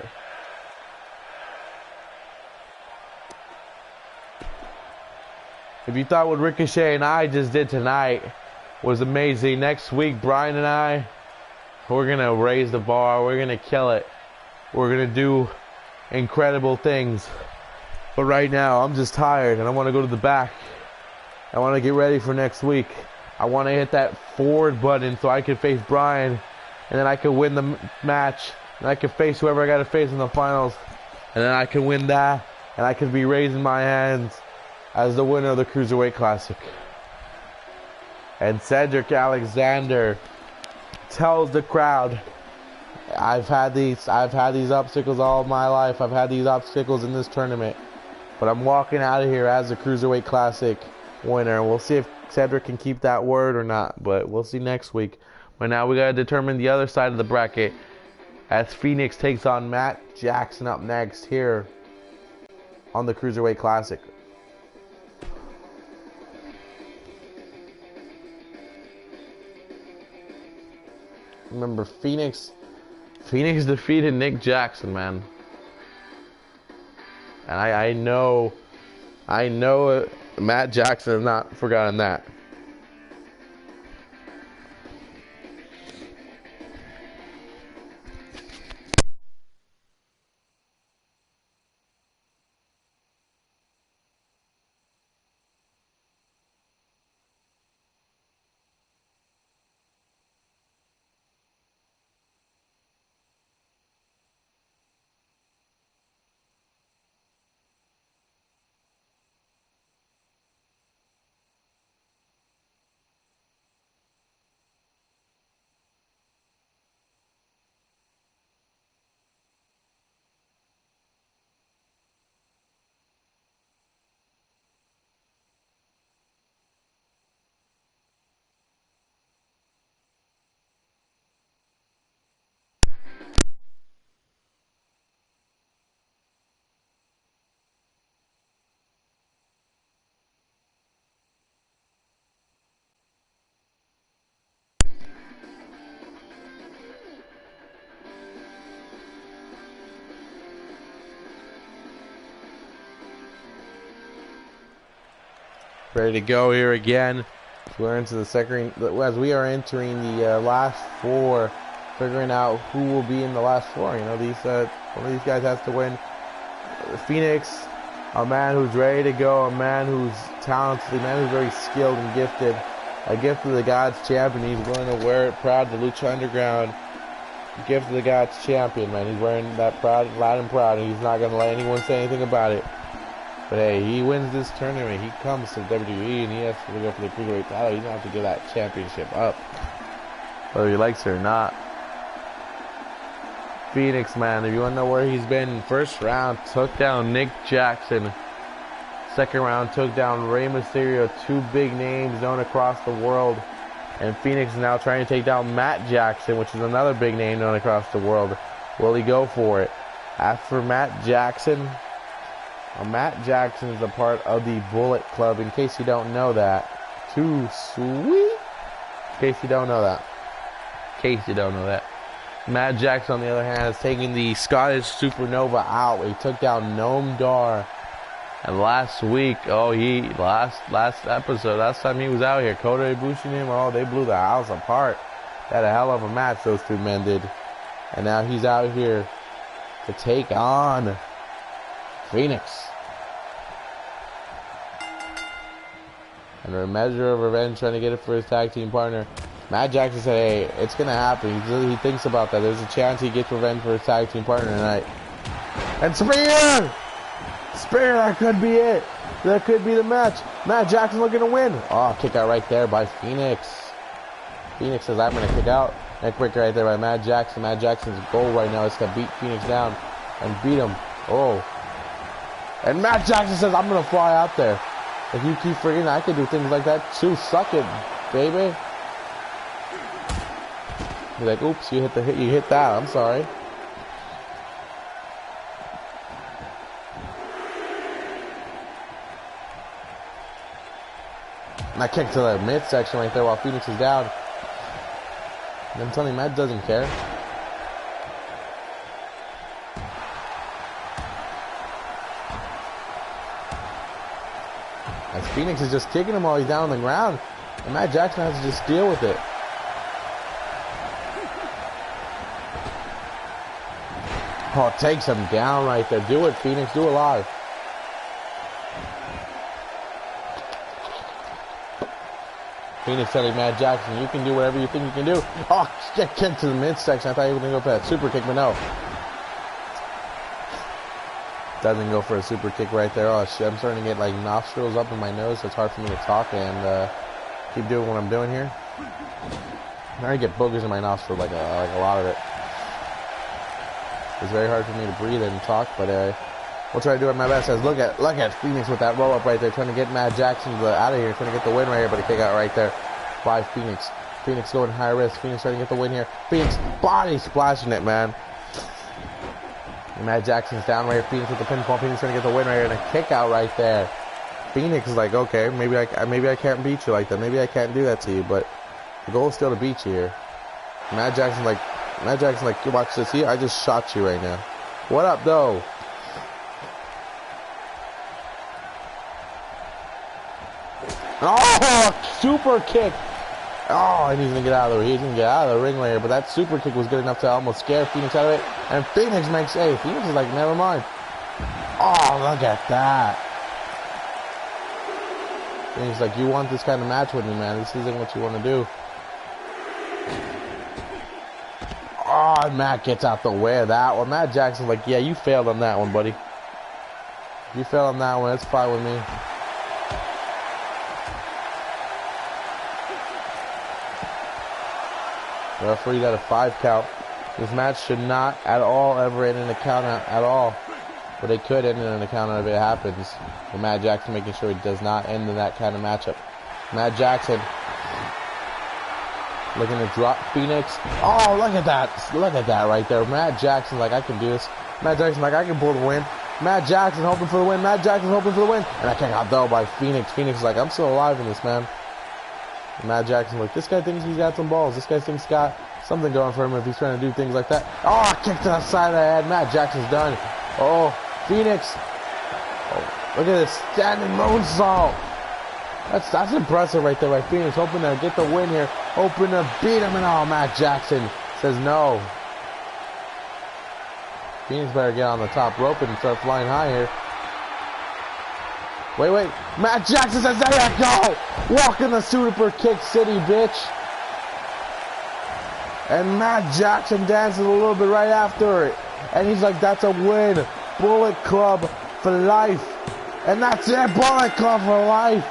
If you thought what Ricochet and I just did tonight was amazing, next week, Brian and I, we're gonna raise the bar. We're gonna kill it. We're gonna do incredible things. But right now, I'm just tired and I want to go to the back. I want to get ready for next week. I want to hit that forward button so I can face Brian, and then I can win the match, and I can face whoever I got to face in the finals, and then I can win that, and I can be raising my hands as the winner of the Cruiserweight Classic. And Cedric Alexander tells the crowd, I've had these obstacles all my life. I've had these obstacles in this tournament, but I'm walking out of here as the Cruiserweight Classic winner. We'll see if Cedric can keep that word or not, but we'll see next week. But now we got to determine the other side of the bracket as Phoenix takes on Matt Jackson up next here on the Cruiserweight Classic. Remember, Phoenix defeated Nick Jackson, man. And I know Matt Jackson has not forgotten that. Ready to go here again. We're into the second, as we are entering the last four, figuring out who will be in the last four. You know, one of these guys has to win. Phoenix, a man who's ready to go, a man who's talented, a man who's very skilled and gifted, a gift of the God's champion. He's willing to wear it proud to Lucha Underground. Gift of the God's champion, man. He's wearing that proud, loud and proud, and he's not going to let anyone say anything about it. But hey, he wins this tournament. He comes to WWE and he has to go for the Cruiserweight title. He's going to have to give that championship up, whether he likes it or not. Phoenix, man, if you want to know where he's been, first round took down Nick Jackson. Second round took down Rey Mysterio, two big names known across the world. And Phoenix is now trying to take down Matt Jackson, which is another big name known across the world. Will he go for it? As for Matt Jackson, Matt Jackson is a part of the Bullet Club, in case you don't know that. Too sweet. In case you don't know that. Matt Jackson, on the other hand, is taking the Scottish Supernova out. He took down Noam Dar. And last week, last episode, last time he was out here, Kota Ibushi and him, they blew the house apart. They had a hell of a match, those two men did. And now he's out here to take on Phoenix. And a measure of revenge, trying to get it for his tag team partner. Matt Jackson said, hey, it's going to happen. He thinks about that. There's a chance he gets revenge for his tag team partner tonight. And Spear! Spear, that could be it. That could be the match. Matt Jackson looking to win. Oh, kick out right there by Phoenix. Phoenix says, I'm going to kick out. Neck breaker right there by Matt Jackson. Matt Jackson's goal right now is to beat Phoenix down and beat him. Oh. And Matt Jackson says, I'm going to fly out there. If you keep forgetting, I can do things like that too. Suck it, baby. He's like, oops, you hit that. I'm sorry. And that kick to the midsection right there while Phoenix is down. And I'm telling you, Matt doesn't care. As Phoenix is just kicking him while he's down on the ground. And Matt Jackson has to just deal with it. Oh, takes him down right there. Do it, Phoenix. Do it live. Phoenix telling Matt Jackson, you can do whatever you think you can do. Oh, kick to the midsection. I thought he was going to go for that super kick, but no. Doesn't go for a super kick right there. Oh, shit. I'm starting to get, like, nostrils up in my nose, so it's hard for me to talk and keep doing what I'm doing here. I'm starting to get boogers in my nostril, like a lot of it. It's very hard for me to breathe and talk, but we'll try to do it my best. Look at Phoenix with that roll up right there, trying to get Matt Jackson out of here, trying to get the win right here, but he kick out right there by Phoenix. Phoenix going high risk. Phoenix trying to get the win here. Phoenix body splashing it, man. And Matt Jackson's down right here. Phoenix with the pinfall. Phoenix trying to get the win right here, and a kick out right there. Phoenix is like, okay, maybe I can't beat you like that. Maybe I can't do that to you, but the goal is still to beat you here. Matt Jackson's like, watch this. I just shot you right now. What up, though? Oh, super kick. Oh, and he's going to get out of the ring. He's going to get out of the ring right here. But that super kick was good enough to almost scare Phoenix out of it. And Phoenix makes, hey, Phoenix is like, never mind. Oh, look at that. Phoenix like, you want this kind of match with me, man. This isn't what you want to do. Oh, and Matt gets out the way of that one. Matt Jackson's like, yeah, you failed on that one, buddy. You failed on that one. That's fine with me. The referee got a 5 count. This match should not at all ever end in a count out at all. But it could end in a count out if it happens. And Matt Jackson making sure it does not end in that kind of matchup. Matt Jackson looking to drop Phoenix. Oh, look at that. Look at that right there. Matt Jackson like, I can do this. Matt Jackson like, I can pull the win. Matt Jackson hoping for the win. Matt Jackson hoping for the win. And I kick out though by Phoenix. Phoenix is like, I'm still alive in this, man. And Matt Jackson like, this guy thinks he's got some balls. This guy thinks he's got something going for him if he's trying to do things like that. Oh, kick to the side of the head. Matt Jackson's done. Oh, Phoenix. Oh, look at this standing moonsault. That's impressive right there by Phoenix. Hoping to get the win here. Hoping to beat him. And oh, Matt Jackson says no. Phoenix better get on the top rope and start flying high here. Wait. Matt Jackson says, there you go. Walk in the super kick city, bitch. And Matt Jackson dances a little bit right after it. And he's like, that's a win. Bullet Club for life. And that's it. Bullet Club for life.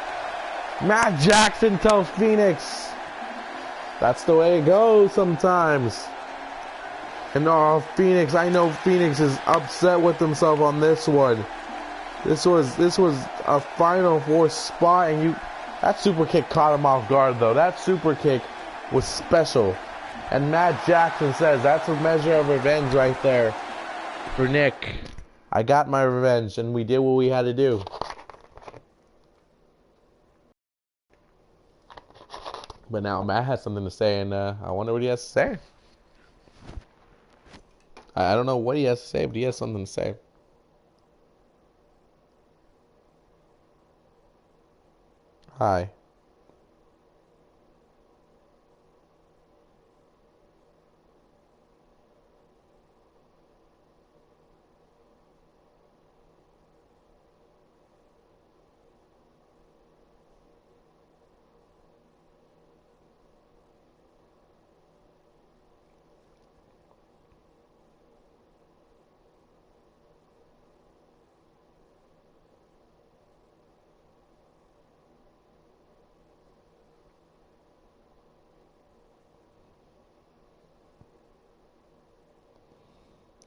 Matt Jackson tells Phoenix. That's the way it goes sometimes. And oh, Phoenix, I know Phoenix is upset with himself on this one. This was a Final Four spot, and that super kick caught him off guard though. That super kick was special. And Matt Jackson says that's a measure of revenge right there for Nick. I got my revenge, and we did what we had to do. But now Matt has something to say, and I wonder what he has to say. I don't know what he has to say, but he has something to say. Hi.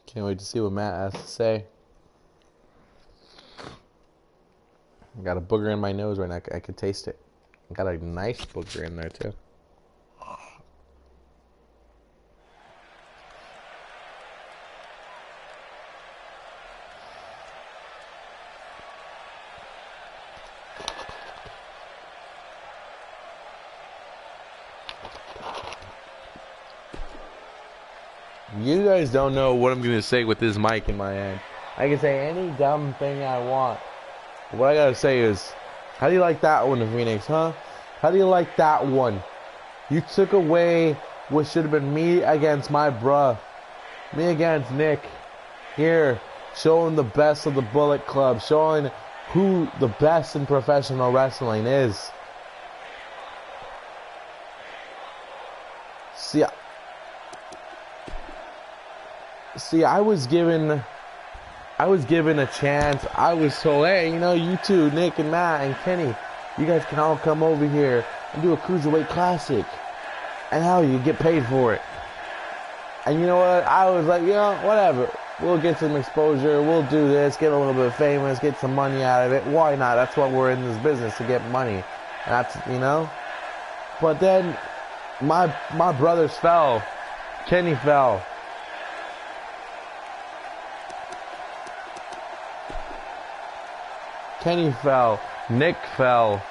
Can't wait to see what Matt has to say. I got a booger in my nose right now. I can taste it. I got a nice booger in there too. You guys don't know what I'm going to say with this mic in my hand. I can say any dumb thing I want. What I got to say is, how do you like that one, Phoenix, huh? How do you like that one? You took away what should have been me against my bruh. Me against Nick. Here, showing the best of the Bullet Club. Showing who the best in professional wrestling is. See, I was given a chance. I was told, hey, you know, you two, Nick and Matt and Kenny, you guys can all come over here and do a Cruiserweight Classic. And hell, you get paid for it. And you know what? I was like, you know, whatever. We'll get some exposure. We'll do this, get a little bit famous, get some money out of it. Why not? That's what we're in this business, to get money. And that's, you know. But then my brothers fell. Kenny fell. Kenny fell. Nick fell.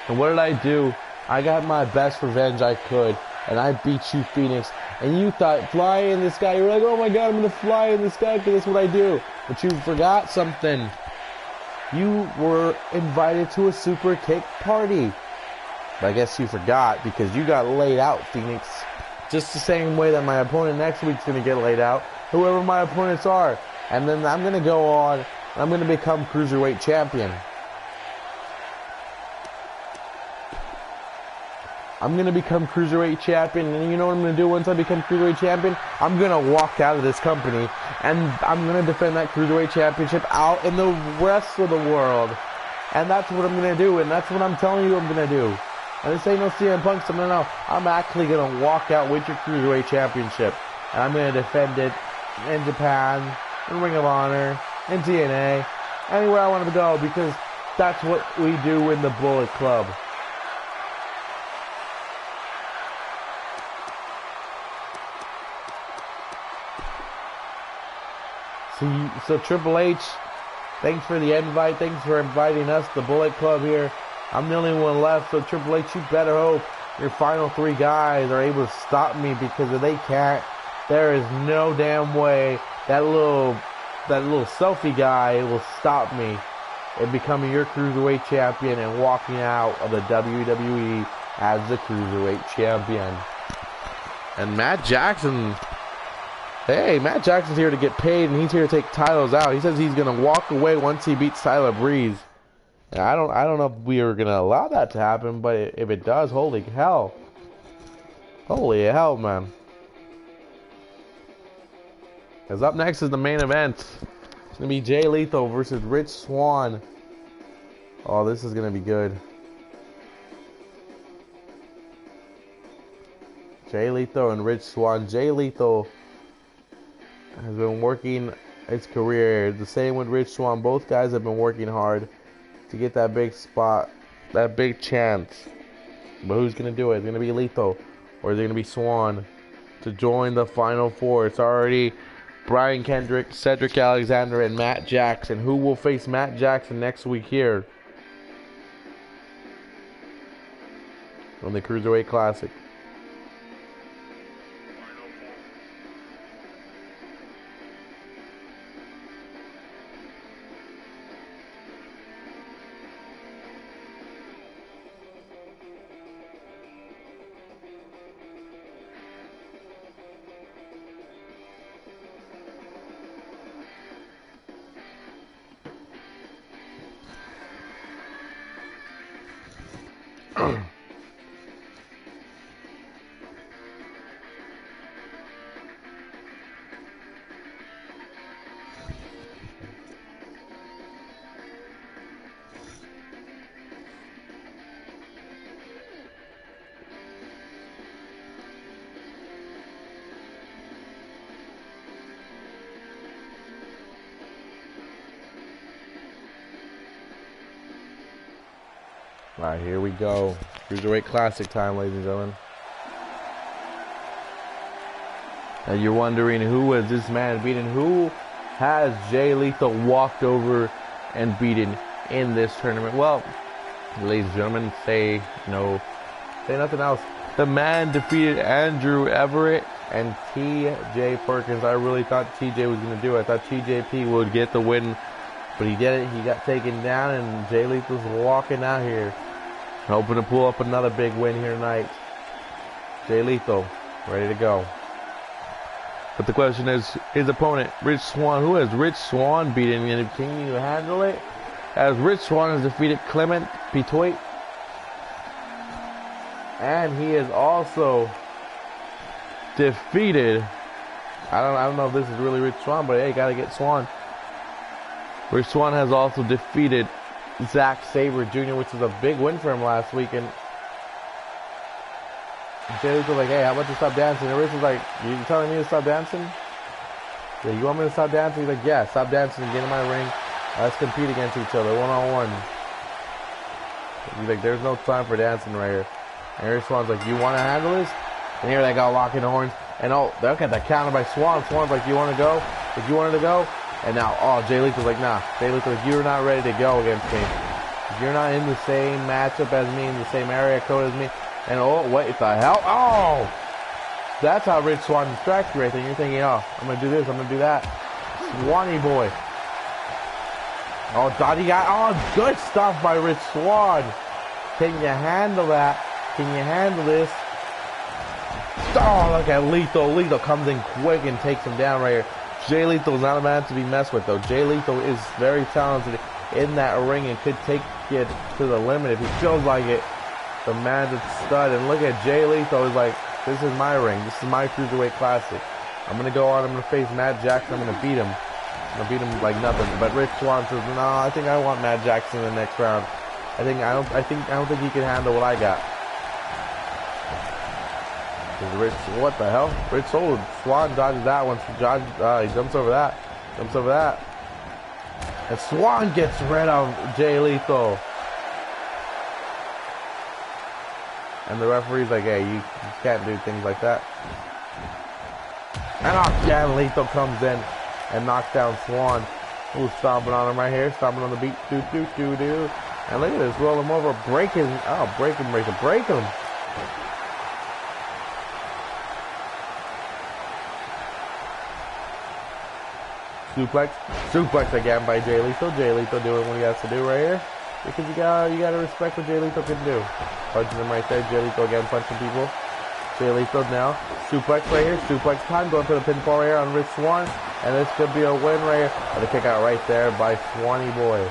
And what did I do? I got my best revenge I could. And I beat you, Phoenix. And you thought, fly in the sky. You were like, oh my God, I'm going to fly in the sky because that's what I do. But you forgot something. You were invited to a super kick party. But I guess you forgot because you got laid out, Phoenix. Just the same way that my opponent next week's going to get laid out. Whoever my opponents are. And then I'm going to go on. And I'm going to become Cruiserweight Champion. I'm going to become Cruiserweight Champion, and you know what I'm going to do once I become Cruiserweight Champion? I'm going to walk out of this company, and I'm going to defend that Cruiserweight Championship out in the rest of the world. And that's what I'm going to do, and that's what I'm telling you I'm going to do. And this ain't no CM Punk, so no. I'm actually going to walk out with your Cruiserweight Championship, and I'm going to defend it in Japan, in Ring of Honor, in TNA, anywhere I want to go, because that's what we do in the Bullet Club. So Triple H, thanks for the invite. Thanks for inviting us, the Bullet Club here. I'm the only one left, so Triple H, you better hope your final three guys are able to stop me, because if they can't, there is no damn way that little selfie guy will stop me in becoming your Cruiserweight Champion and walking out of the WWE as the Cruiserweight Champion. And Matt Jackson... Hey, Matt Jackson's here to get paid, and he's here to take titles out. He says he's gonna walk away once he beats Tyler Breeze. And I don't know if we are gonna allow that to happen, but if it does, holy hell, man. Because up next is the main event. It's gonna be Jay Lethal versus Rich Swann. Oh, this is gonna be good. Jay Lethal and Rich Swann. Jay Lethal has been working his career. The same with Rich Swann. Both guys have been working hard to get that big spot, that big chance. But who's going to do it? It's going to be Lethal, or is it going to be Swann to join the Final Four? It's already Brian Kendrick, Cedric Alexander, and Matt Jackson. Who will face Matt Jackson next week here on the Cruiserweight Classic? Alright, here we go. Cruiserweight Classic time, ladies and gentlemen. And you're wondering, who was this man beaten? Who has Jay Lethal walked over and beaten in this tournament? Well, ladies and gentlemen, say nothing else. The man defeated Andrew Everett and TJ Perkins. I really thought TJ was going to do it. I thought TJP would get the win, but he did it. He got taken down, and Jay Lethal's walking out here, hoping to pull up another big win here tonight. Jay Lethal, ready to go. But the question is, his opponent, Rich Swann. Who has Rich Swann beaten, and can you handle it? As Rich Swann has defeated Clement Pitoit, and he has also defeated, I don't know if this is really Rich Swann, but hey, gotta get Swann. Rich Swann has also defeated Zack Sabre Jr., which was a big win for him last week. And Jay was like, hey, how about you stop dancing? And Rich was like, you telling me to stop dancing? Yeah, you want me to stop dancing? He's like, yeah, stop dancing and get in my ring. Let's compete against each other, one-on-one. He's like, there's no time for dancing right here. And Rich Swann's like, you want to handle this? And here they go, locking the horns. And oh, look at that counter by Swann. Swann's like, you want to go? If you wanted to go? And now, oh, Jay Lethal's like, nah. Jay Lethal's like, you're not ready to go against me. You're not in the same matchup as me, in the same area code as me. And oh, what the hell? Oh! That's how Rich Swann distracts you right there. You're thinking, oh, I'm going to do this, I'm going to do that. Swanny boy. Oh, Dottie got, oh, good stuff by Rich Swann. Can you handle that? Can you handle this? Oh, look at Lethal. Lethal comes in quick and takes him down right here. Jay Lethal's not a man to be messed with, though. Jay Lethal is very talented in that ring and could take it to the limit if he feels like it. The man's a stud. And look at Jay Lethal. He's like, this is my ring. This is my Cruiserweight Classic. I'm going to go on. I'm going to face Matt Jackson. I'm going to beat him. I'm going to beat him like nothing. But Rich Swann says, no, I think I want Matt Jackson in the next round. I don't think he can handle what I got. Rich, what the hell? Rich Swann dodges that one. He jumps over that. Jumps over that. And Swann gets rid of Jay Lethal. And the referee's like, hey, you can't do things like that. And again, Lethal comes in and knocks down Swann. Ooh, stomping on him right here. Stomping on the beat. Do. And look at this. Roll him over. Break him. Oh, break him. Suplex again by Jay Lethal. Jay Lethal doing what he has to do right here. Because you gotta respect what Jay Lethal can do. Punching him right there. Jay Lethal again punching people. Jay Lethal now. Suplex right here. Suplex time. Going for the pinfall right here on Rich Swann. And this could be a win right here. And a kick out right there by Swanny boy.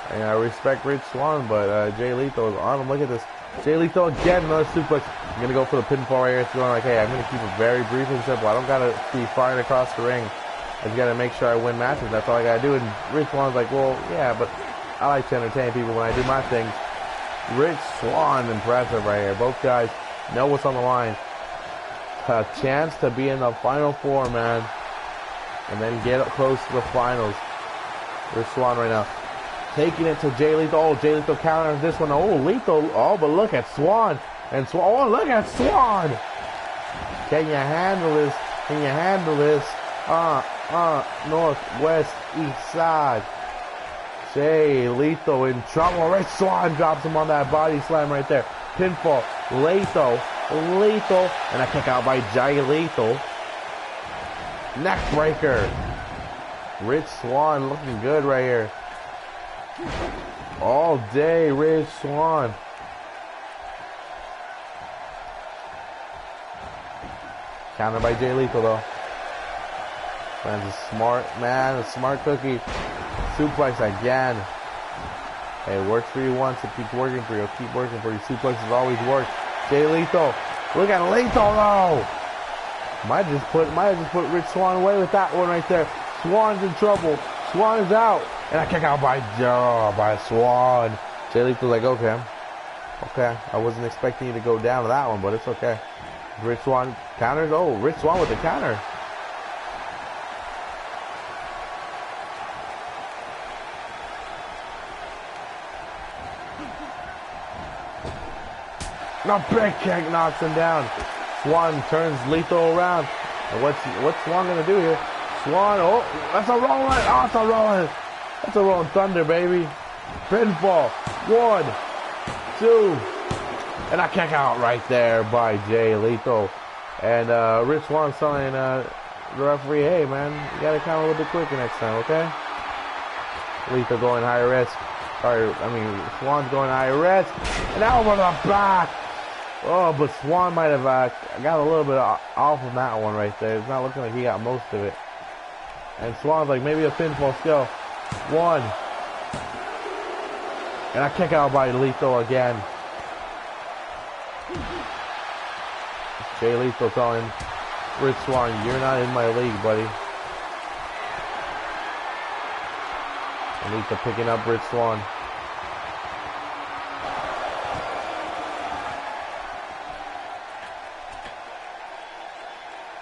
And I respect Rich Swann, but Jay Lethal is on him. Look at this. Jay Lethal again, another suplex. I'm going to go for the pinfall right here. It's going like, hey, I'm going to keep it very brief and simple. I don't got to be flying across the ring. I just got to make sure I win matches. That's all I got to do. And Rich Swann's like, well, yeah, but I like to entertain people when I do my things. Rich Swann, impressive right here. Both guys know what's on the line. A chance to be in the Final Four, man. And then get close to the finals. Rich Swann right now. Taking it to Jay Lethal. Oh, Jay Lethal counters this one. Oh, Lethal. Oh, but look at Swann. And Swann. Oh, look at Swann. Can you handle this? Can you handle this? North, west, east side. Jay Lethal in trouble. Rich Swann drops him on that body slam right there. Pinfall. Lethal. And a kick out by Jay Lethal. Neck breaker. Rich Swann looking good right here. All day, Rich Swann. Countered by Jay Lethal, though. Man's a smart man, a smart cookie. Suplex again. Hey, it works for you once, it keeps working for you. It'll keep working for you. Suplexes always work. Jay Lethal. Look at Lethal, though. Might have just put Rich Swann away with that one right there. Swann's in trouble. Swann is out. And a kick out by Swann. Jay Lethal's like, okay. I wasn't expecting you to go down to that one, but it's okay. Rich Swann counters. Oh, Rich Swann with the counter. No, big kick knocks him down. Swann turns Lethal around. And what's Swann gonna do here? Swann, oh, that's a rolling. Oh, it's a rolling. That's a rolling thunder, baby. Pinfall. 1, 2, And a kick out right there by Jay Lethal. And Rich Swann telling the referee, hey man, you gotta count a little bit quicker next time, okay? Lethal going high risk. Swann's going high risk. And now over the back. Oh, but Swann might have got a little bit off of that one right there. It's not looking like he got most of it. And Swann's like, maybe a pinfall skill. 1. And a kick out by Lethal again. Jay Lethal telling Rich Swann, you're not in my league, buddy. And Lethal picking up Rich Swann.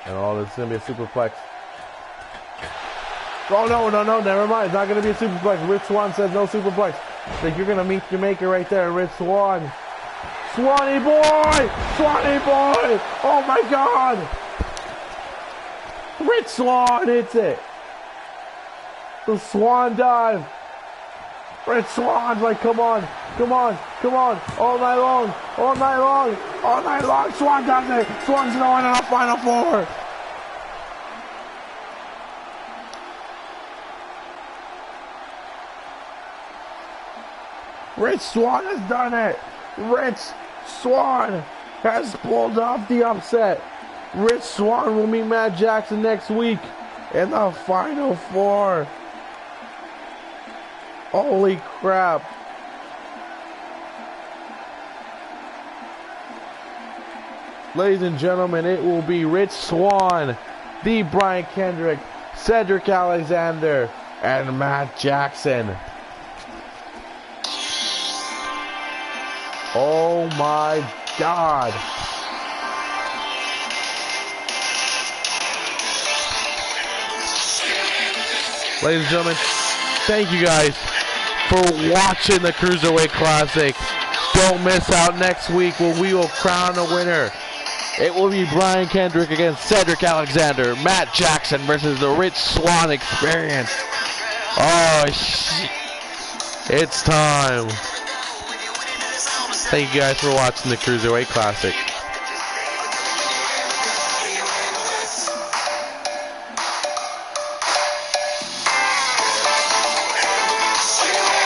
And all this is going to be a superplex. Oh, no, never mind. It's not going to be a superplex. Rich Swann says no superplex. Like, you're going to meet your maker right there, Rich Swann. Swanny boy! Swanny boy! Oh, my God! Rich Swann hits it. The Swan dive. Rich Swann's like, come on. All night long. Swann does it. Swann's going in the final 4. Rich Swann has done it. Rich Swann has pulled off the upset. Rich Swann will meet Matt Jackson next week in the final 4. Holy crap. Ladies and gentlemen, it will be Rich Swann, the Brian Kendrick, Cedric Alexander, and Matt Jackson. Oh my God. Ladies and gentlemen, thank you guys for watching the Cruiserweight Classic. Don't miss out next week when we will crown a winner. It will be Brian Kendrick against Cedric Alexander. Matt Jackson versus the Rich Swann Experience. Oh, it's time. Thank you guys for watching the Cruiserweight Classic.